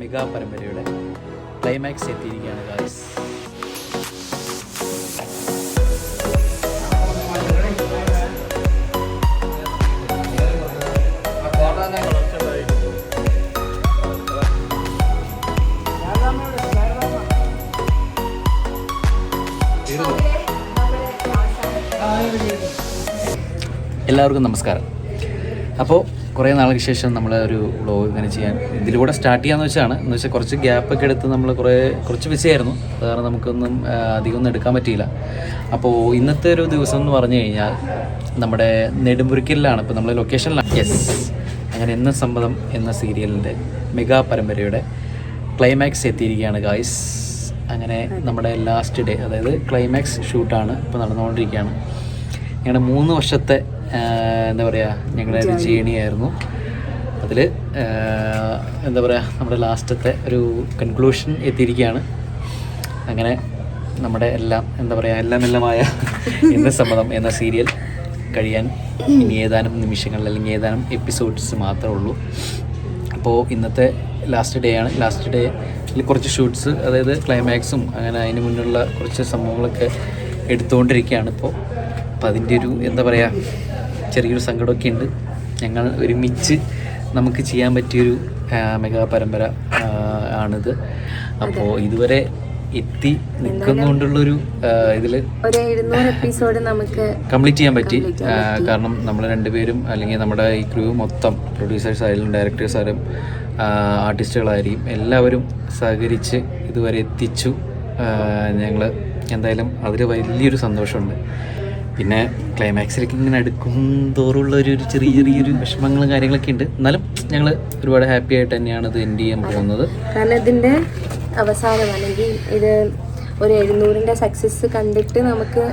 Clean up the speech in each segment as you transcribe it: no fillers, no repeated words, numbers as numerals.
Mega പരമ്പരയുടെ climax എത്തിയിരിക്കുകയാണ് guys. എല്ലാവർക്കും നമസ്കാരം. അപ്പോൾ കുറേ നാൾക്ക് ശേഷം നമ്മൾ ഒരു വ്ളോഗ് ഇങ്ങനെ ചെയ്യാൻ ഇതിലൂടെ സ്റ്റാർട്ട് ചെയ്യാമെന്ന് വെച്ചാണ്. എന്ന് വെച്ചാൽ കുറച്ച് ഗ്യാപ്പൊക്കെ എടുത്ത് നമ്മൾ കുറച്ച് ബിസിയായിരുന്നു. കാരണം നമുക്കൊന്നും അധികമൊന്നും എടുക്കാൻ പറ്റിയില്ല. അപ്പോൾ ഇന്നത്തെ ഒരു ദിവസം എന്ന് പറഞ്ഞു കഴിഞ്ഞാൽ നമ്മുടെ നെടുമുറിക്കലിലാണ്. ഇപ്പോൾ നമ്മൾ ലൊക്കേഷനിലാണ്. യെസ്, അങ്ങനെ എന്ന സമ്മതം എന്ന സീരിയലിൻ്റെ മെഗാ പരമ്പരയുടെ ക്ലൈമാക്സ് എത്തിയിരിക്കുകയാണ് ഗായ്സ്. അങ്ങനെ നമ്മുടെ ലാസ്റ്റ് ഡേ, അതായത് ക്ലൈമാക്സ് ഷൂട്ടാണ് ഇപ്പോൾ നടന്നുകൊണ്ടിരിക്കുകയാണ്. ഞങ്ങളുടെ 3 വർഷത്തെ എന്താ പറയുക, ഞങ്ങളുടെ ഒരു ജേണിയായിരുന്നു. അതിൽ എന്താ പറയുക, നമ്മുടെ ലാസ്റ്റത്തെ ഒരു കൺക്ലൂഷൻ എത്തിയിരിക്കുകയാണ്. അങ്ങനെ നമ്മുടെ എല്ലാം എന്താ പറയുക, എല്ലാമായ എന്ന സമ്മതം എന്ന സീരിയൽ കഴിയാൻ ഇനി ഏതാനും നിമിഷങ്ങൾ അല്ലെങ്കിൽ ഏതാനും എപ്പിസോഡ്സ് മാത്രമേ ഉള്ളൂ. അപ്പോൾ ഇന്നത്തെ ലാസ്റ്റ് ഡേ ആണ്. ലാസ്റ്റ് ഡേയിൽ കുറച്ച് ഷൂട്ട്സ്, അതായത് ക്ലൈമാക്സും അങ്ങനെ അതിന് മുന്നുള്ള കുറച്ച് സംഭവങ്ങളൊക്കെ എടുത്തുകൊണ്ടിരിക്കുകയാണ് ഇപ്പോൾ. അപ്പോൾ അതിൻ്റെ ഒരു എന്താ പറയുക, ചെറിയൊരു സങ്കടമൊക്കെ ഉണ്ട്. ഞങ്ങൾ ഒരുമിച്ച് നമുക്ക് ചെയ്യാൻ പറ്റിയൊരു മെഗാ പരമ്പര ആണിത്. അപ്പോൾ ഇതുവരെ എത്തി നിൽക്കുന്നുകൊണ്ടുള്ളൊരു ഇതിൽ ഒരു 700 എപ്പിസോഡ് നമുക്ക് കംപ്ലീറ്റ് ചെയ്യാൻ പറ്റി. കാരണം നമ്മൾ രണ്ടുപേരും അല്ലെങ്കിൽ നമ്മുടെ ഈ ക്രൂ മൊത്തം പ്രൊഡ്യൂസേഴ്സ് ആയാലും ഡയറക്ടേഴ്സ് ആയാലും ആർട്ടിസ്റ്റുകളായിരിക്കും എല്ലാവരും സഹകരിച്ച് ഇതുവരെ എത്തിച്ചു. ഞങ്ങൾ എന്തായാലും അതിൽ വലിയൊരു സന്തോഷമുണ്ട്. പിന്നെ ക്ലൈമാക്സിലേക്ക് ഇങ്ങനെ അടുക്കും തോറുള്ള ഒരു ചെറിയൊരു വിഷമങ്ങളും കാര്യങ്ങളൊക്കെ ഉണ്ട്. എന്നാലും ഞങ്ങൾ ഒരുപാട് ഹാപ്പി ആയിട്ട് തന്നെയാണ് ഇത് എൻഡ് ചെയ്യാൻ പോകുന്നത്. കാരണം ഇതിൻ്റെ അവസാനം അല്ലെങ്കിൽ ഇത് ഒരു 700ന്റെ സക്സസ് കണ്ടിട്ട് നമുക്ക്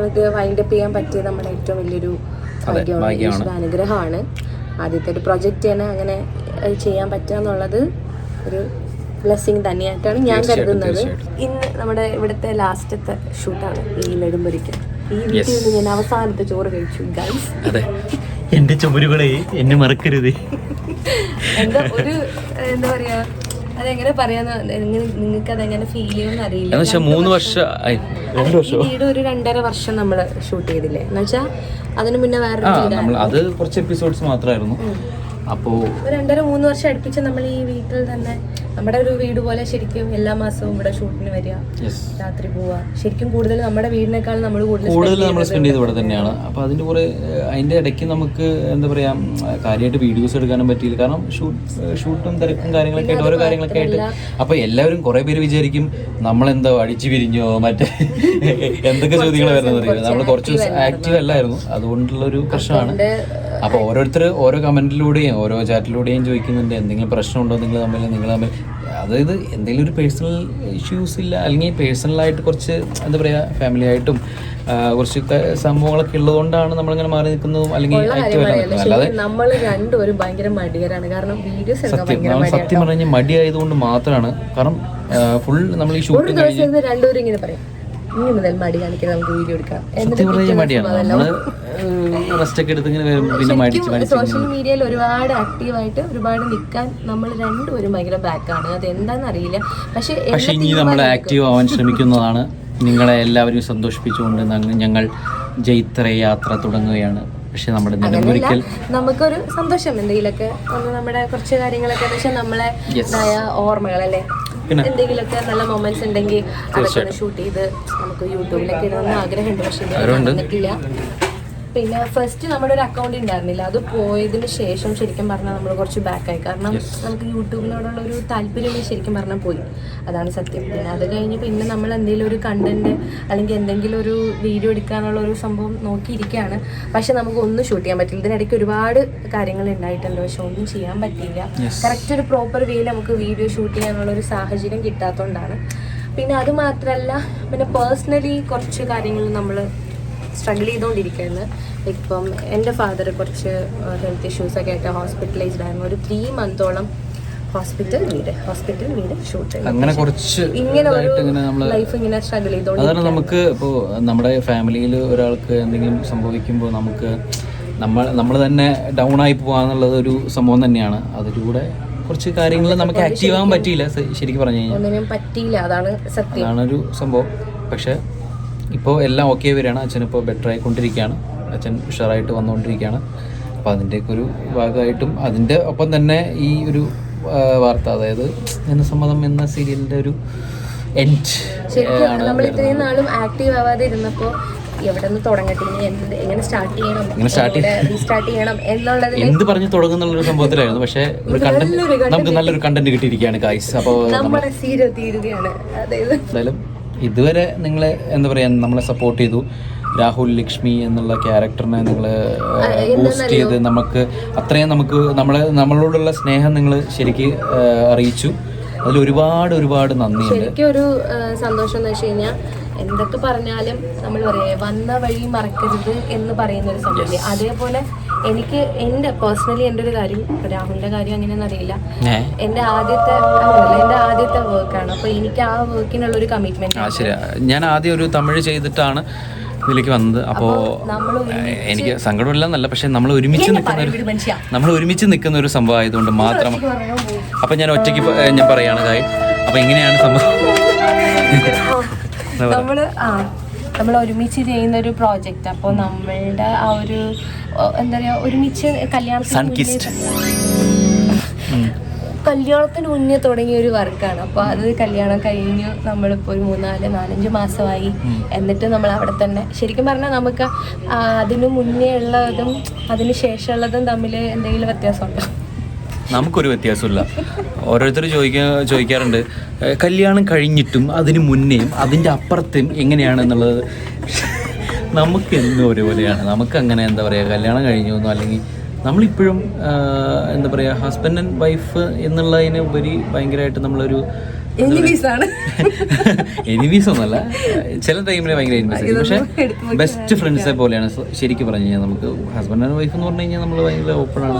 ഇത് വൈൻഡപ്പ് ചെയ്യാൻ പറ്റിയത് നമ്മുടെ ഏറ്റവും വലിയൊരു അനുഗ്രഹമാണ്. ആദ്യത്തെ ഒരു പ്രൊജക്റ്റാണ് അങ്ങനെ ചെയ്യാൻ പറ്റുക എന്നുള്ളത് ഒരു ബ്ലെസ്സിങ് തന്നെയായിട്ടാണ് ഞാൻ കരുതുന്നത്. ഇന്ന് നമ്മുടെ ഇവിടുത്തെ ലാസ്റ്റത്തെ ഷൂട്ടാണ് ഈ നെടുമ്പൊരിക്കൽ. ഈ വീട്ടിൽ നിന്ന് ഞാൻ അവസാനത്തെ ചോറ് കഴിച്ചു ഗൈസ്. അതെ, എന്റെ ചുമരുകളെ എന്നെ മറക്കരുത്. എന്താ ഒരു എന്താ പറയാ, അതെങ്ങനെ പറയാന്ന്, നിങ്ങൾക്ക് അതെങ്ങനെ ഫീൽ ചെയ്യുമെന്ന് അറിയില്ല. 3 വർഷം ഈ വീട് ഒരു 2.5 വർഷം നമ്മൾ ഷൂട്ട് ചെയ്തില്ലേ എന്ന് വെച്ചാൽ അതിന് മുന്നേ വേറെ അത് കുറച്ച് എപ്പിസോഡ്സ് മാത്രമായിരുന്നു. അപ്പോൾ 2.5-3 വർഷം അടുപ്പിച്ച് നമ്മൾ ഈ വീട്ടിൽ തന്നെ നമ്മുടെ ഒരു വീട് പോലെ ശരിക്കും എല്ലാ മാസവും ഇവിടെ ഷൂട്ടിന് വരിക, രാത്രി പോവുക. ശരിക്കും കൂടുതൽ നമ്മുടെ വീടിനേക്കാൾ നമ്മൾ കൂടുതൽ നമ്മൾ സ്പെൻഡ് ചെയ്ത് ഇവിടെ തന്നെയാണ്. അപ്പോൾ അതിൻ്റെ ഇടയ്ക്ക് നമുക്ക് എന്താ പറയുക, കാര്യമായിട്ട് വീഡിയോസ് എടുക്കാനും പറ്റിയില്ല. കാരണം ഷൂട്ടും തിരക്കും കാര്യങ്ങളൊക്കെ ആയിട്ട് ഓരോ കാര്യങ്ങളൊക്കെ ആയിട്ട്. അപ്പോൾ എല്ലാവരും കുറേ പേര് വിചാരിക്കും നമ്മളെന്തോ അടിച്ചു പിരിഞ്ഞോ മറ്റേ എന്തൊക്കെ ചോദ്യങ്ങൾ വരുന്നത് അറിയില്ല. നമ്മൾ കുറച്ച് ആക്റ്റീവ് അല്ലായിരുന്നു, അതുകൊണ്ടുള്ളൊരു പ്രശ്നമാണ്. അപ്പോൾ ഓരോരുത്തർ ഓരോ കമൻറ്റിലൂടെയും ഓരോ ചാറ്റിലൂടെയും ചോദിക്കുന്നുണ്ട് എന്തെങ്കിലും പ്രശ്നമുണ്ടോ നിങ്ങൾ തമ്മിൽ. അതായത് എന്തെങ്കിലും ഒരു പേഴ്സണൽ ഇഷ്യൂസ് ഇല്ല, അല്ലെങ്കിൽ പേഴ്സണലായിട്ട് കുറച്ച് എന്താ പറയുക, ഫാമിലി ആയിട്ടും കുറച്ച് സംഭവങ്ങളൊക്കെ ഉള്ളതുകൊണ്ടാണ് നമ്മളിങ്ങനെ മാറി നിൽക്കുന്നതും അല്ലെങ്കിൽ ആക്റ്റീവ് അല്ല. അല്ലാതെ നമ്മൾ രണ്ടുപേരും ഭയങ്കര മടിയരാണ്. കാരണം വീഡിയോസ് സത്യം പറഞ്ഞാൽ മടിയായതുകൊണ്ട് മാത്രമാണ്. കാരണം ഫുൾ നമ്മൾ ഈ ഷൂട്ടിംഗ് രണ്ടുപേരും ഇങ്ങനെ പറയും, ഇനി മുതൽ മടി കാണിക്കാൻ നമുക്ക് വീഡിയോ എടുക്കാം. സോഷ്യൽ മീഡിയയിൽ ഒരുപാട് ആക്റ്റീവായിട്ട് ഒരുപാട് നിൽക്കാൻ നമ്മൾ രണ്ടുപേരും ഭയങ്കര ബാക്കാണ്. അത് എന്താണെന്ന് അറിയില്ല. പക്ഷെ ഇനി നമ്മൾ ആക്റ്റീവ് ആവാൻ ശ്രമിക്കുന്നതാണ്. നിങ്ങളെ എല്ലാവരും സന്തോഷിപ്പിച്ചുകൊണ്ട് ഞങ്ങൾ ജൈത്ര യാത്ര തുടങ്ങുകയാണ്. പക്ഷെ നമ്മുടെ നെടുമ്പൊരിക്കൽ നമുക്കൊരു സന്തോഷം എന്തെങ്കിലുമൊക്കെ നമ്മുടെ കുറച്ച് കാര്യങ്ങളൊക്കെ പക്ഷെ നമ്മളെ ഓർമ്മകളല്ലേ, എന്തെങ്കിലുമൊക്കെ നല്ല മൊമെന്റ്സ് ഉണ്ടെങ്കിൽ അതൊക്കെ ഷൂട്ട് ചെയ്ത് നമുക്ക് യൂട്യൂബിലൊക്കെ ഇടുന്ന ആഗ്രഹമുണ്ട്. പക്ഷെ വന്നിട്ടില്ല. പിന്നെ ഫസ്റ്റ് നമ്മുടെ ഒരു അക്കൗണ്ട് ഉണ്ടായിരുന്നില്ല, അത് പോയതിന് ശേഷം ശരിക്കും പറഞ്ഞാൽ നമ്മൾ കുറച്ച് ബാക്കായി. കാരണം നമുക്ക് യൂട്യൂബിനോടുള്ള ഒരു താല്പര്യം ശരിക്കും പറഞ്ഞാൽ പോയി, അതാണ് സത്യം. പിന്നെ അത് കഴിഞ്ഞ് പിന്നെ നമ്മൾ എന്തെങ്കിലും ഒരു കണ്ടന്റ് അല്ലെങ്കിൽ എന്തെങ്കിലും ഒരു വീഡിയോ എടുക്കാനുള്ള ഒരു സംഭവം നോക്കിയിരിക്കുകയാണ്. പക്ഷെ നമുക്ക് ഒന്നും ഷൂട്ട് ചെയ്യാൻ പറ്റില്ല. ഇതിനിടയ്ക്ക് ഒരുപാട് കാര്യങ്ങൾ ഉണ്ടായിട്ടുണ്ട്, പക്ഷെ ഒന്നും ചെയ്യാൻ പറ്റിയില്ല. കറക്റ്റ് ഒരു പ്രോപ്പർ വേയിൽ നമുക്ക് വീഡിയോ ഷൂട്ട് ചെയ്യാനുള്ള ഒരു സാഹചര്യം കിട്ടാത്തതുകൊണ്ടാണ്. പിന്നെ അത് മാത്രമല്ല, പിന്നെ പേഴ്സണലി കുറച്ച് കാര്യങ്ങൾ നമ്മൾ സ്ട്രഗിൾ ചെയ്തുകൊണ്ടിരിക്കുകയാണ്. ഇപ്പം എൻ്റെ ഫാദർ കുറച്ച് ഹെൽത്ത് ഇഷ്യൂസൊക്കെ ആയിട്ട് ഹോസ്പിറ്റലൈസ്ഡ് ആയിരുന്നു. ഒരു 3 മന്തോളം ഹോസ്പിറ്റൽ വീട് ഷൂട്ട് അങ്ങനെ കുറച്ച് ഇങ്ങനെ ലൈഫ് ഇങ്ങനെ സ്ട്രഗിൾ ചെയ്തോണ്ട്. അതാണ് നമുക്ക് ഇപ്പോൾ നമ്മുടെ ഫാമിലിയിൽ ഒരാൾക്ക് എന്തെങ്കിലും സംഭവിക്കുമ്പോൾ നമുക്ക് നമ്മൾ തന്നെ ഡൗൺ ആയി പോകാന്നുള്ളത് ഒരു സംഭവം തന്നെയാണ്. അതിലൂടെ കുറച്ച് കാര്യങ്ങൾ നമുക്ക് ആക്റ്റീവ് ആകാൻ പറ്റിയില്ല ശരിക്കും പറഞ്ഞു കഴിഞ്ഞാൽ. ഒന്നിനും പറ്റിയില്ല, അതാണ് സത്യം. അതാണൊരു സംഭവം. പക്ഷേ ഇപ്പോൾ എല്ലാം ഓക്കെ വരികയാണ്. അച്ഛനിപ്പോൾ ബെറ്റർ ആയിക്കൊണ്ടിരിക്കുകയാണ്. അച്ഛൻ ഉഷാറായിട്ട് വന്നുകൊണ്ടിരിക്കുകയാണ്. അപ്പോൾ അതിൻ്റെയൊക്കെ ഒരു ഭാഗമായിട്ടും അതിൻ്റെ ഒപ്പം തന്നെ ഈ ഒരു വാർത്ത, അതായത് ജനസമ്മതം എന്ന സീരിയലിൻ്റെ ഒരു എൻഡ്. ശരിക്കും നമ്മൾ ഇത്രയും നാളും ആക്റ്റീവ് ആവാതെ ഇരുന്നപ്പോൾ എവിടെ നിന്ന് തുടങ്ങട്ടെ, എങ്ങനെ സ്റ്റാർട്ട് ചെയ്യണം എന്നുള്ളത് എന്ത് പറഞ്ഞു തുടങ്ങുന്നുള്ളൊരു സംഭവത്തിലായിരുന്നു. പക്ഷേ ഒരു കണ്ടന്റ്, നമുക്ക് നല്ലൊരു കണ്ടന്റ് കിട്ടിയിരിക്കുകയാണ് ഗൈസ്. അപ്പോൾ നമ്മുടെ സീരിയൽ തീരുകയാണ്. എന്തായാലും ഇതുവരെ നിങ്ങളെ എന്താ പറയുക, നമ്മളെ സപ്പോർട്ട് ചെയ്തു. രാഹുൽ ലക്ഷ്മി എന്നുള്ള ക്യാരക്ടറിനെ നിങ്ങൾ ബൂസ്റ്റ് ചെയ്ത് നമുക്ക് അത്രയും നമ്മളോടുള്ള സ്നേഹം നിങ്ങൾ ശരിക്ക് അറിയിച്ചു. അതിൽ ഒരുപാട് നന്ദിയുണ്ട്. ശരിക്കും ഒരു സന്തോഷം എന്ന് വെച്ച് കഴിഞ്ഞാൽ എന്തൊക്കെ പറഞ്ഞാലും നമ്മൾ പറയാ വന്ന വഴി മറക്കരുത് എന്ന് പറയുന്ന ഒരു സംഭവം. അതേപോലെ എനിക്ക് പേഴ്സണലി എൻ്റെ ഒരു കാര്യം, രാഹുലിന്റെ കാര്യം അങ്ങനെയൊന്നും അറിയില്ല, എൻ്റെ ആദ്യത്തെ വർക്കാണ്. അപ്പൊ എനിക്ക് ആ വർക്കിനുള്ള ഒരു കമ്മിറ്റ്മെന്റ്. ശരിയാ, ഞാൻ ആദ്യം ഒരു തമിഴ് ചെയ്തിട്ടാണ് ഇതിലേക്ക് വന്നത്. അപ്പോൾ എനിക്ക് സങ്കടമില്ല എന്നല്ല, പക്ഷെ നമ്മൾ ഒരുമിച്ച് നിൽക്കുന്ന ഒരു സംഭവം ആയതുകൊണ്ട് മാത്രം. അപ്പം ഞാൻ ഒറ്റയ്ക്ക് ഞാൻ പറയാണ് കാര്യം. അപ്പം എങ്ങനെയാണ് സംഭവം? നമ്മൾ ഒരുമിച്ച് ചെയ്യുന്ന ഒരു പ്രോജക്റ്റ്. അപ്പോൾ നമ്മളുടെ ആ ഒരു എന്താ പറയുക, ഒരുമിച്ച് കല്യാണത്തിന് മുന്നേ തുടങ്ങിയ ഒരു വർക്കാണ്. അപ്പോൾ അത് കല്യാണം കഴിഞ്ഞു നമ്മളിപ്പോൾ ഒരു 4-5 മാസമായി. എന്നിട്ട് നമ്മൾ അവിടെ തന്നെ ശരിക്കും പറഞ്ഞാൽ നമുക്ക് അതിനു മുന്നേ ഉള്ളതും അതിന് ശേഷമുള്ളതും തമ്മിൽ എന്തെങ്കിലും വ്യത്യാസമുണ്ടോ? നമുക്കൊരു വ്യത്യാസമില്ല. ഓരോരുത്തർ ചോദിക്കാറുണ്ട് കല്യാണം കഴിഞ്ഞിട്ടും അതിന് മുന്നേയും അതിൻ്റെ അപ്പുറത്തും എങ്ങനെയാണെന്നുള്ളത്. നമുക്ക് എന്നും ഒരുപോലെയാണ്. നമുക്ക് അങ്ങനെ എന്താ പറയുക, കല്യാണം കഴിഞ്ഞു എന്നോ അല്ലെങ്കിൽ നമ്മളിപ്പോഴും എന്താ പറയുക ഹസ്ബൻഡ് ആൻഡ് വൈഫ് എന്നുള്ളതിന് ഉപരി ഭയങ്കരമായിട്ട് നമ്മളൊരു എനിമീസ് ഒന്നല്ല, ചില ടൈമിൽ ഭയങ്കര എനിമീസ്. പക്ഷെ ബെസ്റ്റ് ഫ്രണ്ട്സെ പോലെയാണ് ശരിക്കും പറഞ്ഞു കഴിഞ്ഞാൽ. നമുക്ക് ഹസ്ബൻഡ് ആൻഡ് വൈഫ് എന്ന് പറഞ്ഞു കഴിഞ്ഞാൽ നമ്മൾ ഭയങ്കര ഓപ്പൺ ആണ്.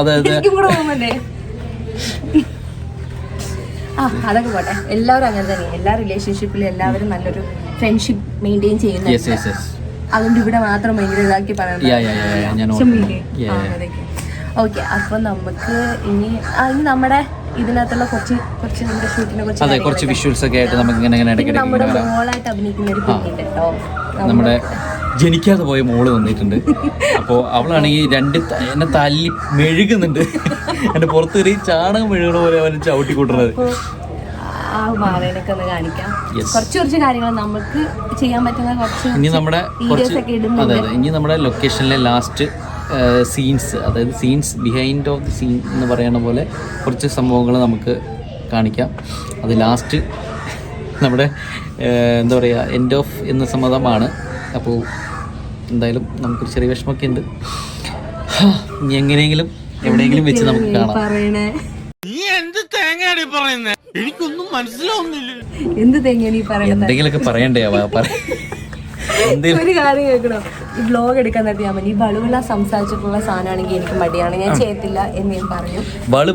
അതായത് അതൊക്കെ പോട്ടെ, എല്ലാവരും അങ്ങനെ തന്നെ. എല്ലാ റിലേഷൻഷിപ്പിലും എല്ലാവരും നല്ലൊരു ഫ്രണ്ട്ഷിപ്പ് മെയിൻറ്റെയിൻ ചെയ്യുന്നുണ്ട്. അതുകൊണ്ട് ഇവിടെ മാത്രം ഭയങ്കര ഇതാക്കി പറയാം. ഓക്കെ, അപ്പൊ നമുക്ക് ഇനി നമ്മുടെ ഇതിനകത്തുള്ള കുറച്ച് നമ്മുടെ ഷൂട്ടിനെ കുറച്ച് വിഷ്വൽസ് ഒക്കെ ആയിട്ട് നമുക്ക് നമ്മുടെ മോളായിട്ട് അഭിനയിക്കുന്ന ഒരു കുട്ടിയുണ്ട് കേട്ടോ. നമ്മുടെ ജനിക്കാതെ പോയ മോള് വന്നിട്ടുണ്ട്. അപ്പോൾ അവളാണെങ്കിൽ എന്നെ തല്ലി മെഴുകുന്നുണ്ട്. എന്റെ പുറത്ത് കയറി ചാണകം മെഴുകണ പോലെ അവൻ ചവിട്ടി കൂട്ടുന്നത്. ആ മാവേനൊക്കെ ഒന്ന് കാണിക്കാം. കുറച്ച് കാര്യങ്ങൾ നമുക്ക് ചെയ്യാൻ പറ്റുന്ന ഇനി നമ്മുടെ ലൊക്കേഷനിലെ ലാസ്റ്റ് സീൻസ്, അതായത് scenes behind of the scene എന്ന് പറയുന്ന പോലെ കുറച്ച് സംഭവങ്ങൾ നമുക്ക് കാണിക്കാം. അത് ലാസ്റ്റ് നമ്മുടെ എന്താ പറയുക എൻഡ് ഓഫ് എന്ന സമ്മതമാണ്. അപ്പോൾ എന്തായാലും നമുക്കൊരു ചെറിയ വിഷമമൊക്കെ ഉണ്ട്. ഇനി എങ്ങനെയെങ്കിലും എവിടെയെങ്കിലും വെച്ച് നമുക്ക് കാണാം. എനിക്കൊന്നും മനസ്സിലാവുന്നില്ല. എന്ത് തേങ്ങ നീ പറയുന്നത്? എന്തെങ്കിലുമൊക്കെ പറയണ്ടേ? ഒരു കാര്യം കേൾക്കണോ, ഈ വ്ലോഗ് എടുക്കാൻ നിർത്തിയാൽ മതി. ഈ ബളുവിള സംസാരിച്ചിട്ടുള്ള സാധനമാണെങ്കിൽ എനിക്ക് മടിയാണ്, ഞാൻ ചെയ്യത്തില്ല എന്ന് ഞാൻ പറഞ്ഞു.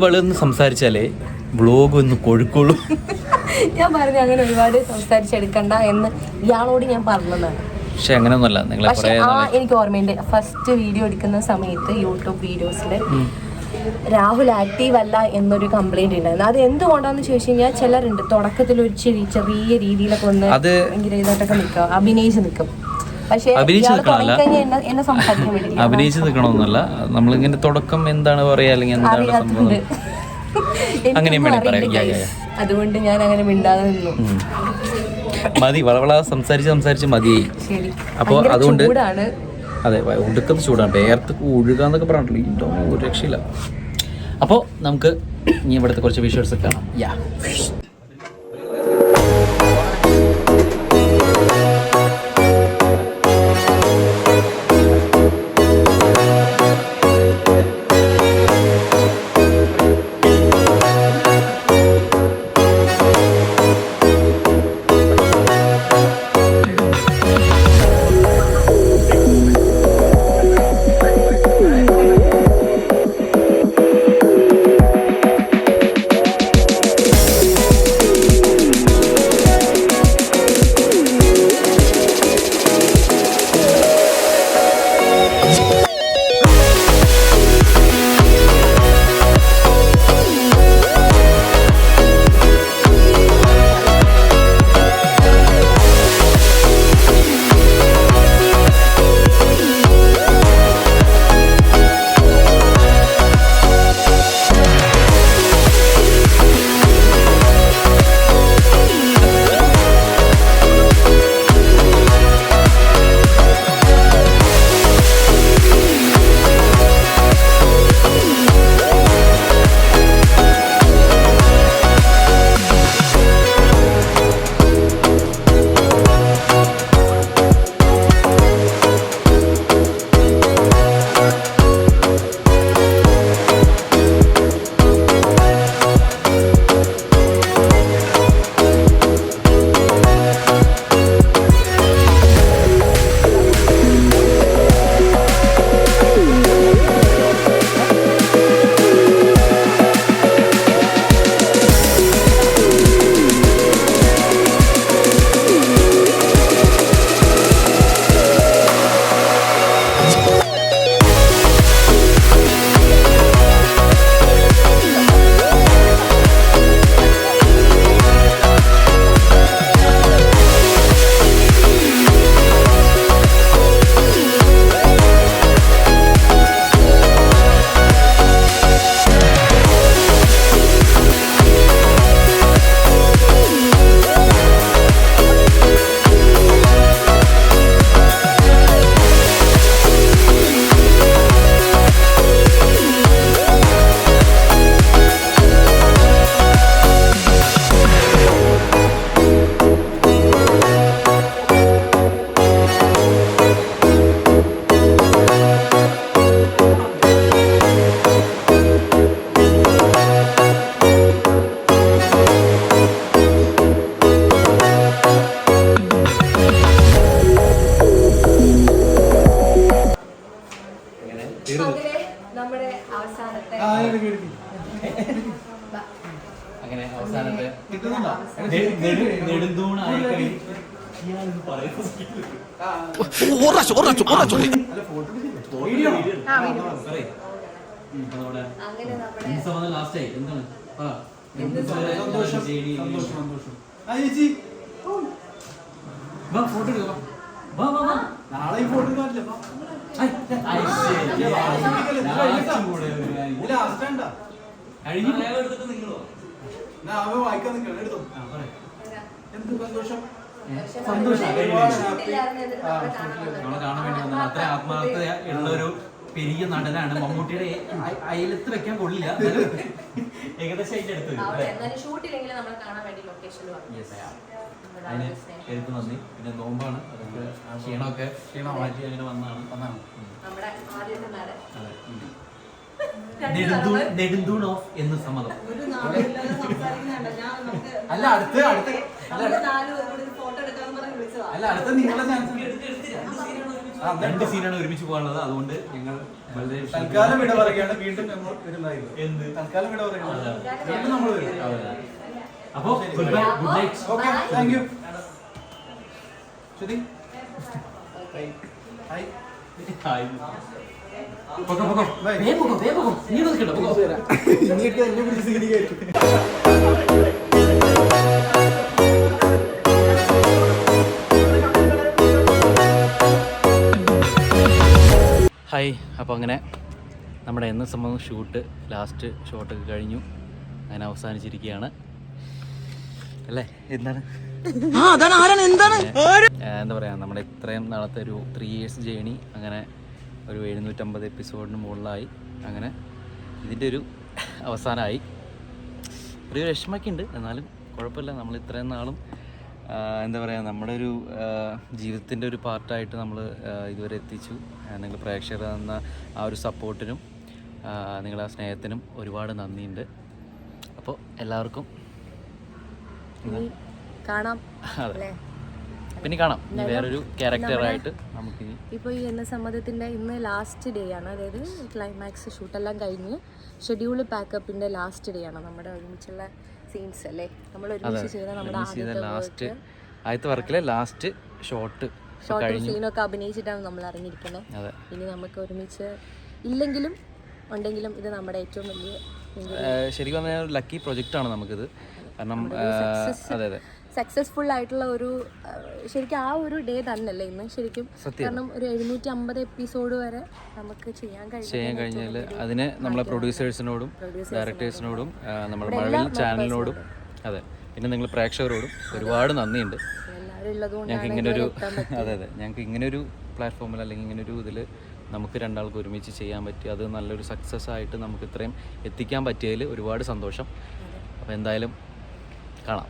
ബളുന്ന് സംസാരിച്ചാലേ വ്ലോഗ് ഒന്ന് കൊഴുക്കുള്ളൂ. ഞാൻ പറഞ്ഞു അങ്ങനെ ഒരുപാട് സംസാരിച്ചെടുക്കണ്ട എന്ന് ഇയാളോട് ഞാൻ പറഞ്ഞതാണ്. പക്ഷെ അങ്ങനെയൊന്നുമല്ല. പക്ഷെ എനിക്ക് ഓർമ്മയുണ്ട്, ഫസ്റ്റ് വീഡിയോ എടുക്കുന്ന സമയത്ത് യൂട്യൂബ് വീഡിയോസിൽ രാഹുൽ ആക്റ്റീവ് അല്ല എന്നൊരു കംപ്ലൈന്റ് ഉണ്ടായിരുന്നു. അത് എന്തുകൊണ്ടാന്ന് ചോദിച്ചു കഴിഞ്ഞാൽ ചിലരുണ്ട് തുടക്കത്തിൽ ഒരു ചെറിയ രീതിയിലൊക്കെ ഒന്ന് ഭയങ്കര ഇതായിട്ടൊക്കെ നിൽക്കും, അഭിനയിച്ച് നിൽക്കും. പക്ഷെ എന്നെ സംസാരിക്കാൻ വേണ്ടി അഭിനയിച്ച് നിൽക്കണമെന്നല്ല, നമ്മളിങ്ങനെ തുടക്കം എന്താണ് പറയാ അല്ലെങ്കിൽ എന്താണ് സംഭവം അതുകൊണ്ട് ഞാൻ അങ്ങനെ മിണ്ടാതെ നിന്നു. മതി, വളവള സംസാരിച്ച് മതിയായി. അപ്പോൾ അതുകൊണ്ട് അതെ, ഒടുക്കത്തെ ചൂടാണ്, വേർത്ത് ഒഴുകാന്നൊക്കെ പറഞ്ഞിട്ടില്ല, ഒരു രക്ഷയില്ല. അപ്പോൾ നമുക്ക് ഇനി ഇവിടുത്തെ കുറച്ച് വിഷ്വൽസ് ഒക്കെ കാണാം. അങ്ങനെ നമ്മുടെ അവസാനത്തെ അങ്ങനെ അവസാനത്തെ നെടുന്തൂണായി കഴിഞ്ഞു. അങ്ങനെ നമ്മുടെ ലാസ്റ്റായി എന്താണ് ഫോട്ടോ എടുക്കാം. നാളെ ഈ ഫോട്ടോ കാണില്ല വായിക്കാൻ നിൽക്കണം എടുത്തോ. എന്ത് സന്തോഷം. നമ്മളെ കാണാൻ വേണ്ടി വന്നത് അത്ര ആത്മാർത്ഥത ഉള്ള ഒരു പെരിയ നടനാണ്. മമ്മൂട്ടിയുടെ അയലത്ത് വെക്കാൻ കൊള്ളില്ല, ഏകദേശം അതിന്റെ അടുത്ത് ഷൂട്ടിലെങ്കിലും നമ്മളെ കാണാൻ വേണ്ടി ലൊക്കേഷനിൽ അതിന് കരുത്ത് നന്ദി. പിന്നെ നോമ്പാണ്, അതൊക്കെ ക്ഷീണമൊക്കെ മാറ്റി അങ്ങനെ വന്നാണ്. നമ്മുടെ ആദ്യത്തെ നടൻ നെടുന്തൂൺ ഓഫ് എന്ന് സമ്മതം. അല്ല അടുത്ത നിങ്ങളെ ചാൻസ്. രണ്ട് സീനാണ് ഒരുമിച്ച് പോകാനുള്ളത്. അതുകൊണ്ട് ഞങ്ങൾ വളരെ തൽക്കാലം വിട പറയുകയാണ്. വീണ്ടും നമ്മൾ വരുന്നതായിരുന്നു. തൽക്കാലം വിട പറയുകയാണ്. വീണ്ടും നമ്മൾ വരും. അപ്പോ good night. Okay, thank you. Shruti hi. ഇനിയൊക്കെ എന്നെ വിളിച്ച് സീനി കയറ്റും. ഹായ്. അപ്പോൾ അങ്ങനെ നമ്മുടെ എന്ന സംബന്ധം ഷൂട്ട് ലാസ്റ്റ് ഷോട്ടൊക്കെ കഴിഞ്ഞു, അങ്ങനെ അവസാനിച്ചിരിക്കുകയാണ് അല്ലേ? എന്താണ് എന്താ പറയുക, നമ്മുടെ ഇത്രയും നാളത്തെ ഒരു 3 years ജേണി അങ്ങനെ ഒരു 750 എപ്പിസോഡിന് മുകളിലായി. അങ്ങനെ ഇതിൻ്റെ ഒരു അവസാനമായി. ഒരു വിഷമമൊക്കെ ഉണ്ട്, എന്നാലും കുഴപ്പമില്ല. നമ്മൾ ഇത്രയും നാളും എന്താ പറയുക, നമ്മുടെ ഒരു ജീവിതത്തിൻ്റെ ഒരു പാർട്ടായിട്ട് നമ്മൾ ഇതുവരെ എത്തിച്ചു. നിങ്ങൾ പ്രേക്ഷകർ തന്ന ആ ഒരു സപ്പോർട്ടിനും നിങ്ങളുടെ ആ സ്നേഹത്തിനും ഒരുപാട് നന്ദിയുണ്ട്. അപ്പോൾ എല്ലാവർക്കും കാണാം. അതെ, പിന്നെ കാണാം വേറൊരു ക്യാരക്ടറായിട്ട് നമുക്ക്. ഇപ്പോൾ ഈ എന്ന സമ്മതത്തിൻ്റെ ഇന്ന് ലാസ്റ്റ് ഡേ ആണ്, അതായത് ക്ലൈമാക്സ് ഷൂട്ടെല്ലാം കഴിഞ്ഞ് ഷെഡ്യൂൾ പാക്കപ്പിൻ്റെ ലാസ്റ്റ് ഡേ ആണ്. നമ്മുടെ ഒരുമിച്ചുള്ള സീൻസ് അല്ലേ, നമ്മൾ ഒരുമിച്ച് ചെയ്ത നമ്മുടെ ആദ്യത്തെ വർക്കിലെ ലാസ്റ്റ് ഷോട്ടും സീനൊക്കെ അഭിനയിച്ചിട്ടാണ് നമ്മൾ അറിഞ്ഞിരിക്കുന്നത്. ഇനി നമുക്ക് ഒരുമിച്ച് ഇല്ലെങ്കിലും ഉണ്ടെങ്കിലും ഇത് നമ്മുടെ ഏറ്റവും വലിയ ശരിക്കും പറഞ്ഞാൽ ഒരു ലക്കി പ്രൊജക്റ്റാണ് നമുക്കിത്. കാരണം അതെ സക്സസ്ഫുൾ ആയിട്ടുള്ള ഒരു ശരിക്കും ആ ഒരു ഡേ തന്നെയല്ലേ ഇന്ന് ശരിക്കും. കാരണം ഒരു 750 എപ്പിസോഡ് വരെ നമുക്ക് ചെയ്യാൻ കഴിഞ്ഞാൽ അതിന് നമ്മളെ പ്രൊഡ്യൂസേഴ്സിനോടും ഡയറക്ടേഴ്സിനോടും നമ്മുടെ മഴവിൽ ചാനലിനോടും അതെ പിന്നെ നിങ്ങൾ പ്രേക്ഷകരോടും ഒരുപാട് നന്ദിയുണ്ട്. ഞങ്ങൾക്ക് ഇങ്ങനൊരു ഞങ്ങൾക്ക് ഇങ്ങനൊരു പ്ലാറ്റ്ഫോമിൽ അല്ലെങ്കിൽ ഇങ്ങനൊരു ഇതിൽ നമുക്ക് രണ്ടാൾക്ക് ഒരുമിച്ച് ചെയ്യാൻ പറ്റി, അത് നല്ലൊരു സക്സസ് ആയിട്ട് നമുക്ക് ഇത്രയും എത്തിക്കാൻ പറ്റിയതിൽ ഒരുപാട് സന്തോഷം. അപ്പോൾ എന്തായാലും കാണാം.